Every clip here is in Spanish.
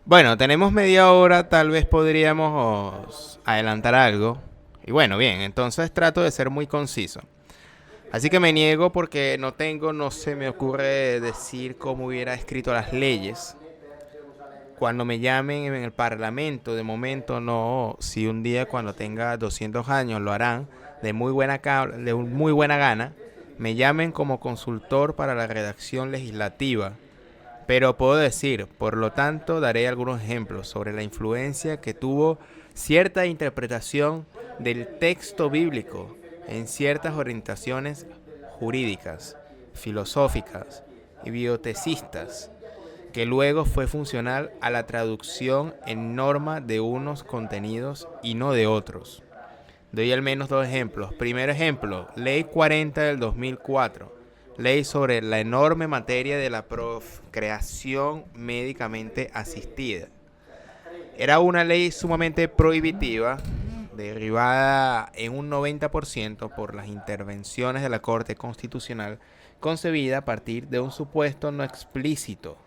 Bueno, tenemos media hora, tal vez podríamos adelantar algo. Y bueno, bien, entonces trato de ser muy conciso. Así que me niego porque no se me ocurre decir cómo hubiera escrito las leyes. Cuando me llamen en el Parlamento, de momento no, si un día cuando tenga 200 años lo harán de muy buena gana, me llamen como consultor para la redacción legislativa. Pero puedo decir, por lo tanto, daré algunos ejemplos sobre la influencia que tuvo cierta interpretación del texto bíblico en ciertas orientaciones jurídicas, filosóficas y biotecistas, que luego fue funcional a la traducción en norma de unos contenidos y no de otros. Doy al menos dos ejemplos. Primer ejemplo, Ley 40 del 2004, ley sobre la enorme materia de la procreación médicamente asistida. Era una ley sumamente prohibitiva, derivada en un 90% por las intervenciones de la Corte Constitucional, concebida a partir de un supuesto no explícito,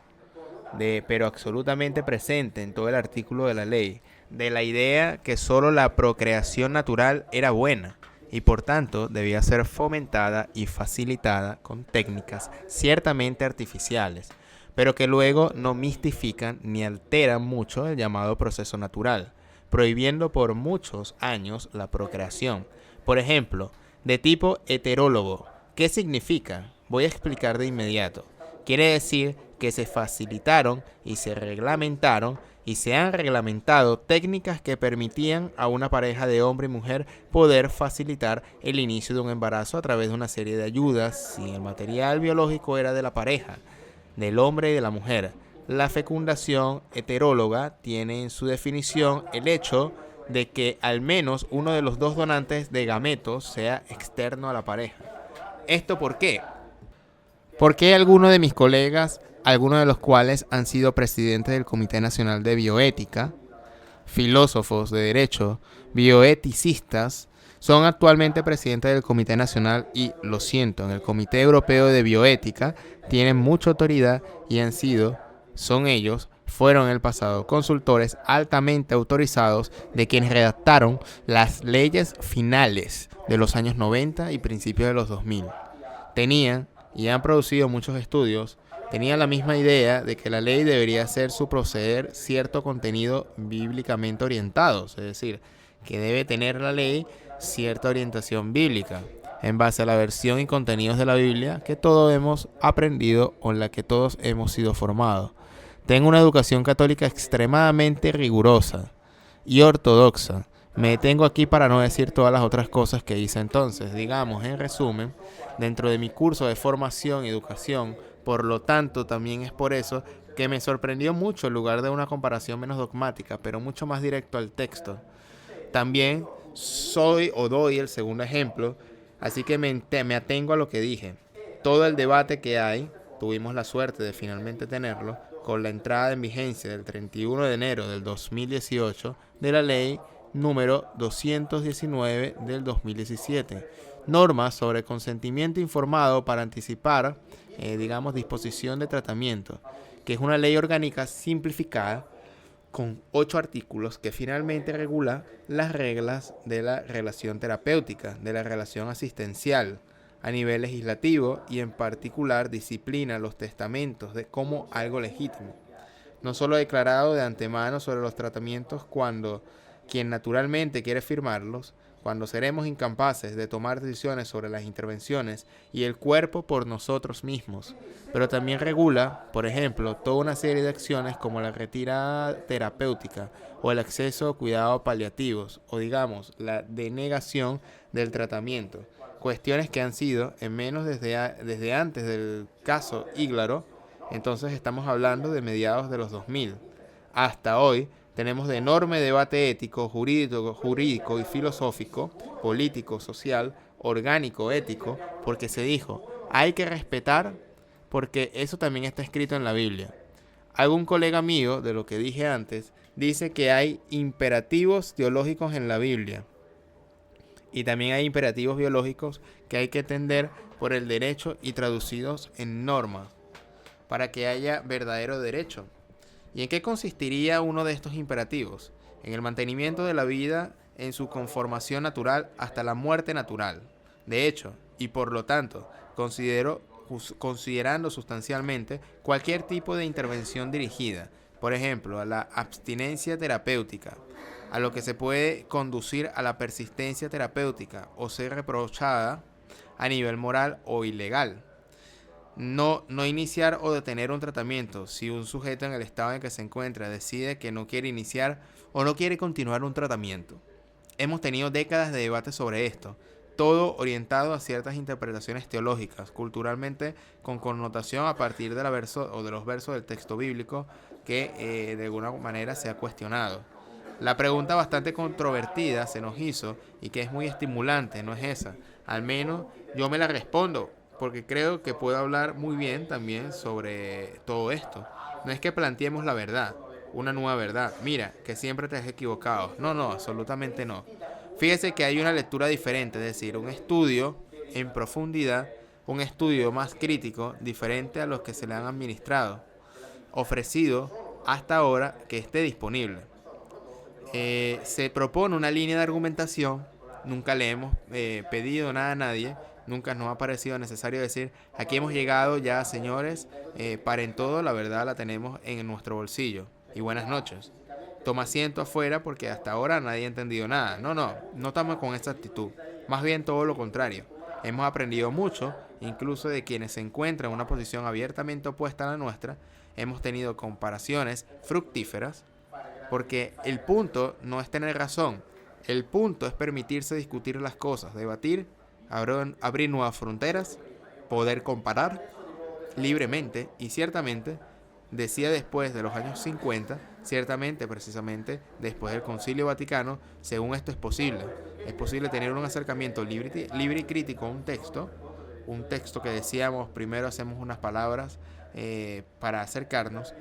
pero absolutamente presente en todo el artículo de la ley, de la idea que solo la procreación natural era buena y por tanto debía ser fomentada y facilitada con técnicas ciertamente artificiales, pero que luego no mistifican ni alteran mucho el llamado proceso natural, prohibiendo por muchos años la procreación. Por ejemplo, de tipo heterólogo. ¿Qué significa? Voy a explicar de inmediato. Quiere decir que se facilitaron y se reglamentaron y se han reglamentado técnicas que permitían a una pareja de hombre y mujer poder facilitar el inicio de un embarazo a través de una serie de ayudas si el material biológico era de la pareja, del hombre y de la mujer. La fecundación heteróloga tiene en su definición el hecho de que al menos uno de los dos donantes de gametos sea externo a la pareja. ¿Esto por qué? Porque algunos de mis colegas, algunos de los cuales han sido presidentes del Comité Nacional de Bioética, filósofos de derecho, bioeticistas, son actualmente presidentes del Comité Nacional y, lo siento, en el Comité Europeo de Bioética, tienen mucha autoridad y son ellos, fueron en el pasado consultores altamente autorizados de quienes redactaron las leyes finales de los años 90 y principios de los 2000. Tenían y han producido muchos estudios, tenían la misma idea de que la ley debería hacer su proceder cierto contenido bíblicamente orientado, es decir, que debe tener la ley cierta orientación bíblica, en base a la versión y contenidos de la Biblia que todos hemos aprendido o en la que todos hemos sido formados. Tengo una educación católica extremadamente rigurosa y ortodoxa. Me detengo aquí para no decir todas las otras cosas que hice entonces. Digamos, en resumen, dentro de mi curso de formación y educación, por lo tanto, también es por eso que me sorprendió mucho en lugar de una comparación menos dogmática, pero mucho más directo al texto. También soy o doy el segundo ejemplo, así que me atengo a lo que dije. Todo el debate que hay, tuvimos la suerte de finalmente tenerlo, con la entrada en vigencia del 31 de enero del 2018 de la ley número 219 del 2017, normas sobre consentimiento informado para anticipar, disposición de tratamiento, que es una ley orgánica simplificada con 8 artículos que finalmente regula las reglas de la relación terapéutica, de la relación asistencial a nivel legislativo y en particular disciplina los testamentos de como algo legítimo, no solo declarado de antemano sobre los tratamientos cuando quien naturalmente quiere firmarlos, cuando seremos incapaces de tomar decisiones sobre las intervenciones y el cuerpo por nosotros mismos, pero también regula, por ejemplo, toda una serie de acciones como la retirada terapéutica o el acceso a cuidados paliativos o digamos la denegación del tratamiento, cuestiones que han sido, en menos desde antes del caso Íglaro, entonces estamos hablando de mediados de los 2000, hasta hoy, tenemos de enorme debate ético, jurídico y filosófico, político, social, orgánico, ético, porque se dijo, hay que respetar porque eso también está escrito en la Biblia. Algún colega mío, de lo que dije antes, dice que hay imperativos teológicos en la Biblia y también hay imperativos biológicos que hay que entender por el derecho y traducidos en normas para que haya verdadero derecho. ¿Y en qué consistiría uno de estos imperativos? En el mantenimiento de la vida en su conformación natural hasta la muerte natural. De hecho, y por lo tanto, considerando sustancialmente cualquier tipo de intervención dirigida, por ejemplo, a la abstinencia terapéutica, a lo que se puede conducir a la persistencia terapéutica o ser reprochada a nivel moral o ilegal. No iniciar o detener un tratamiento si un sujeto en el estado en que se encuentra decide que no quiere iniciar o no quiere continuar un tratamiento. Hemos tenido décadas de debate sobre esto, todo orientado a ciertas interpretaciones teológicas, culturalmente con connotación a partir de los versos del texto bíblico que de alguna manera se ha cuestionado. La pregunta bastante controvertida se nos hizo y que es muy estimulante, ¿no es esa? Al menos yo me la respondo porque creo que puedo hablar muy bien también sobre todo esto. No es que planteemos la verdad, una nueva verdad. Mira, que siempre te has equivocado. No, absolutamente no. Fíjese que hay una lectura diferente, es decir, un estudio en profundidad, un estudio más crítico, diferente a los que se le han administrado, ofrecido hasta ahora que esté disponible. Se propone una línea de argumentación, nunca le hemos pedido nada a nadie, nunca nos ha parecido necesario decir, aquí hemos llegado ya, señores, paren todo, la verdad la tenemos en nuestro bolsillo. Y buenas noches. Toma asiento afuera porque hasta ahora nadie ha entendido nada. No estamos con esa actitud. Más bien todo lo contrario. Hemos aprendido mucho, incluso de quienes se encuentran en una posición abiertamente opuesta a la nuestra. Hemos tenido comparaciones fructíferas, porque el punto no es tener razón. El punto es permitirse discutir las cosas, debatir, abrir nuevas fronteras, poder comparar libremente y ciertamente, decía después de los años 50, ciertamente, precisamente después del Concilio Vaticano, según esto es posible. Es posible tener un acercamiento libre y crítico a un texto que decíamos, primero hacemos unas palabras para acercarnos,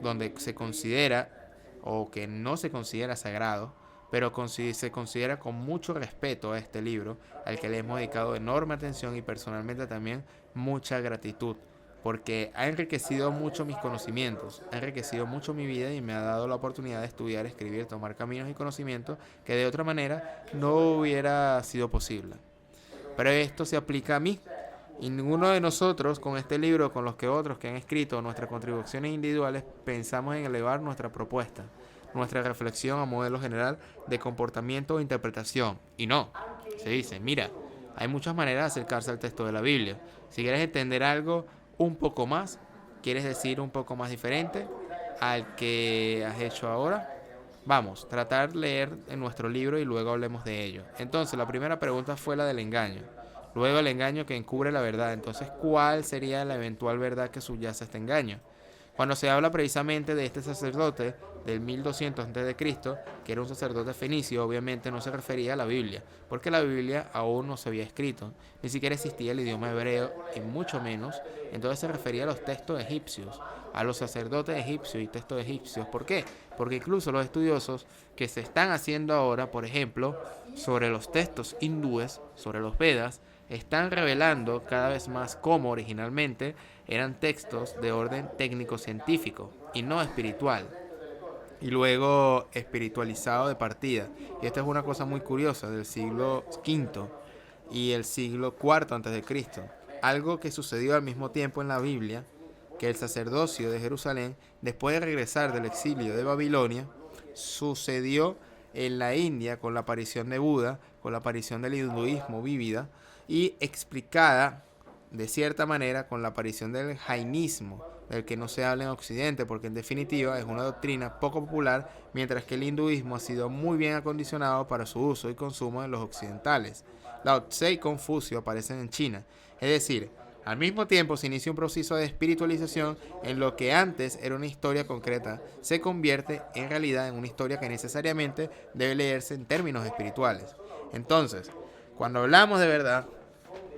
donde se considera o que no se considera sagrado, pero se considera con mucho respeto a este libro, al que le hemos dedicado enorme atención y personalmente también mucha gratitud, porque ha enriquecido mucho mis conocimientos, ha enriquecido mucho mi vida y me ha dado la oportunidad de estudiar, escribir, tomar caminos y conocimientos que de otra manera no hubiera sido posible. Pero esto se aplica a mí. Y ninguno de nosotros con este libro, con los que otros que han escrito nuestras contribuciones individuales, pensamos en elevar nuestra propuesta, nuestra reflexión a modelo general de comportamiento o interpretación. Y no, se dice, mira, hay muchas maneras de acercarse al texto de la Biblia. Si quieres entender algo un poco más, quieres decir un poco más diferente al que has hecho ahora, vamos, tratar de leer en nuestro libro y luego hablemos de ello. Entonces, la primera pregunta fue la del engaño. Luego el engaño que encubre la verdad. Entonces, ¿cuál sería la eventual verdad que subyace a este engaño? Cuando se habla precisamente de este sacerdote del 1200 a.C., que era un sacerdote fenicio, obviamente no se refería a la Biblia, porque la Biblia aún no se había escrito, ni siquiera existía el idioma hebreo, y mucho menos, entonces se refería a los textos egipcios, a los sacerdotes egipcios y textos egipcios. ¿Por qué? Porque incluso los estudiosos que se están haciendo ahora, por ejemplo, sobre los textos hindúes, sobre los Vedas, están revelando cada vez más cómo originalmente eran textos de orden técnico-científico y no espiritual, y luego espiritualizado de partida. Y esta es una cosa muy curiosa del siglo V y el siglo IV a.C., algo que sucedió al mismo tiempo en la Biblia, que el sacerdocio de Jerusalén, después de regresar del exilio de Babilonia, sucedió en la India con la aparición de Buda, con la aparición del hinduismo vívida, y explicada de cierta manera con la aparición del jainismo, del que no se habla en Occidente, porque en definitiva es una doctrina poco popular, mientras que el hinduismo ha sido muy bien acondicionado para su uso y consumo en los occidentales. Lao Tse y Confucio aparecen en China, es decir, al mismo tiempo se inicia un proceso de espiritualización en lo que antes era una historia concreta, se convierte en realidad en una historia que necesariamente debe leerse en términos espirituales. Entonces, cuando hablamos de verdad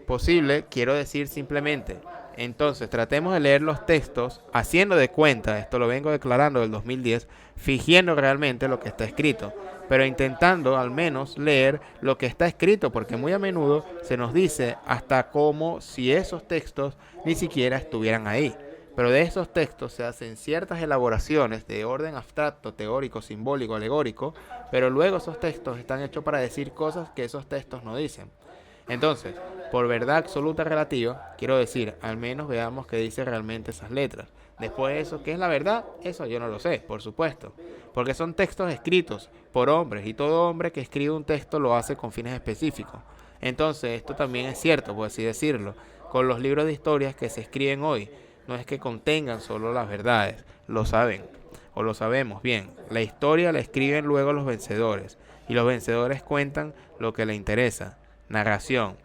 posible, quiero decir simplemente, entonces tratemos de leer los textos haciendo de cuenta, esto lo vengo declarando del 2010, fingiendo realmente lo que está escrito, pero intentando al menos leer lo que está escrito, porque muy a menudo se nos dice hasta como si esos textos ni siquiera estuvieran ahí. Pero de esos textos se hacen ciertas elaboraciones de orden abstracto, teórico, simbólico, alegórico, pero luego esos textos están hechos para decir cosas que esos textos no dicen. Entonces, por verdad absoluta relativa, quiero decir, al menos veamos qué dice realmente esas letras. Después de eso, ¿qué es la verdad? Eso yo no lo sé, por supuesto. Porque son textos escritos por hombres y todo hombre que escribe un texto lo hace con fines específicos. Entonces, esto también es cierto, por así decirlo, con los libros de historias que se escriben hoy. No es que contengan solo las verdades, lo saben, o lo sabemos bien. La historia la escriben luego los vencedores, y los vencedores cuentan lo que les interesa. Narración.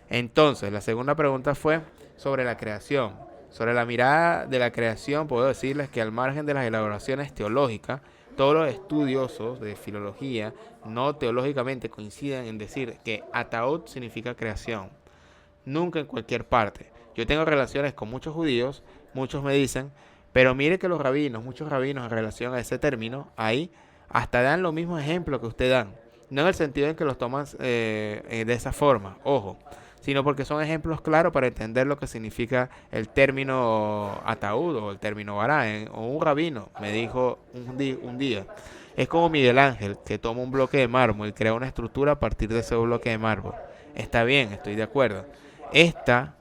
Entonces, la segunda pregunta fue sobre la creación. Sobre la mirada de la creación, puedo decirles que al margen de las elaboraciones teológicas, todos los estudiosos de filología no teológicamente coinciden en decir que ataúd significa creación. Nunca en cualquier parte. Yo tengo relaciones con muchos judíos, muchos me dicen, pero mire que los rabinos, muchos rabinos en relación a ese término, ahí hasta dan los mismos ejemplos que usted dan. No en el sentido en que los toman de esa forma, ojo, sino porque son ejemplos claros para entender lo que significa el término ataúd o el término bará. O un rabino me dijo un día, es como Miguel Ángel, que toma un bloque de mármol y crea una estructura a partir de ese bloque de mármol. Está bien, estoy de acuerdo. Está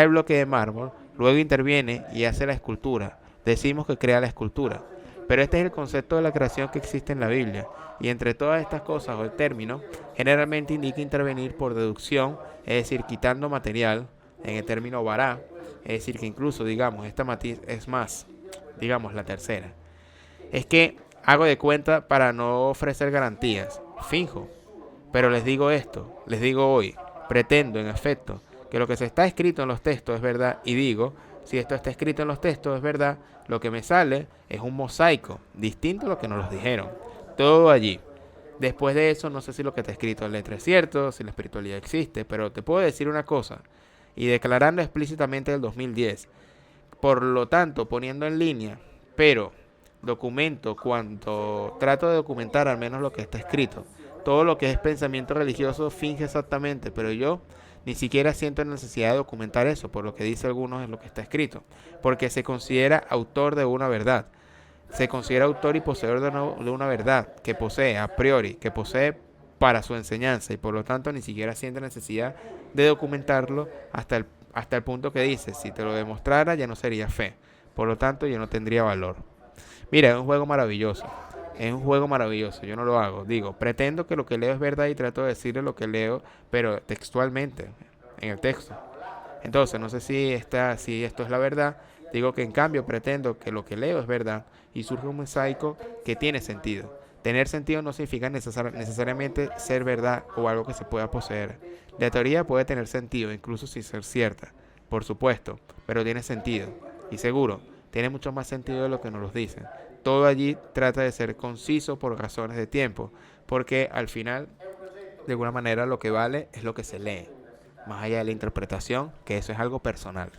el bloque de mármol, luego interviene y hace la escultura. Decimos que crea la escultura. Pero este es el concepto de la creación que existe en la Biblia. Y entre todas estas cosas o el término, generalmente indica intervenir por deducción, es decir, quitando material, en el término bará, es decir, que incluso, digamos, esta matiz es más, digamos, la tercera. Es que hago de cuenta para no ofrecer garantías, finjo. Pero les digo esto, les digo hoy, pretendo en efecto que lo que se está escrito en los textos es verdad y digo, si esto está escrito en los textos es verdad, lo que me sale es un mosaico, distinto a lo que nos los dijeron. Todo allí. Después de eso, no sé si lo que está escrito en letra es cierto, si la espiritualidad existe, pero te puedo decir una cosa, y declarando explícitamente el 2010, por lo tanto, poniendo en línea, pero documento cuanto trato de documentar al menos lo que está escrito. Todo lo que es pensamiento religioso finge exactamente, pero yo ni siquiera siento necesidad de documentar eso, por lo que dice algunos en lo que está escrito, porque se considera autor de una verdad. Se considera autor y poseedor de una verdad que posee a priori, que posee para su enseñanza y por lo tanto ni siquiera siente necesidad de documentarlo hasta el punto que dice, si te lo demostrara ya no sería fe, por lo tanto ya no tendría valor. Mira, es un juego maravilloso. Es un juego maravilloso, yo no lo hago. Digo, pretendo que lo que leo es verdad y trato de decirle lo que leo, pero textualmente, en el texto. Entonces, no sé si esto es la verdad. Digo que en cambio pretendo que lo que leo es verdad y surge un mosaico que tiene sentido. Tener sentido no significa necesariamente ser verdad o algo que se pueda poseer. La teoría puede tener sentido, incluso sin ser cierta, por supuesto, pero tiene sentido. Y seguro, tiene mucho más sentido de lo que nos lo dicen. Todo allí trata de ser conciso por razones de tiempo, porque al final, de alguna manera, lo que vale es lo que se lee, más allá de la interpretación, que eso es algo personal.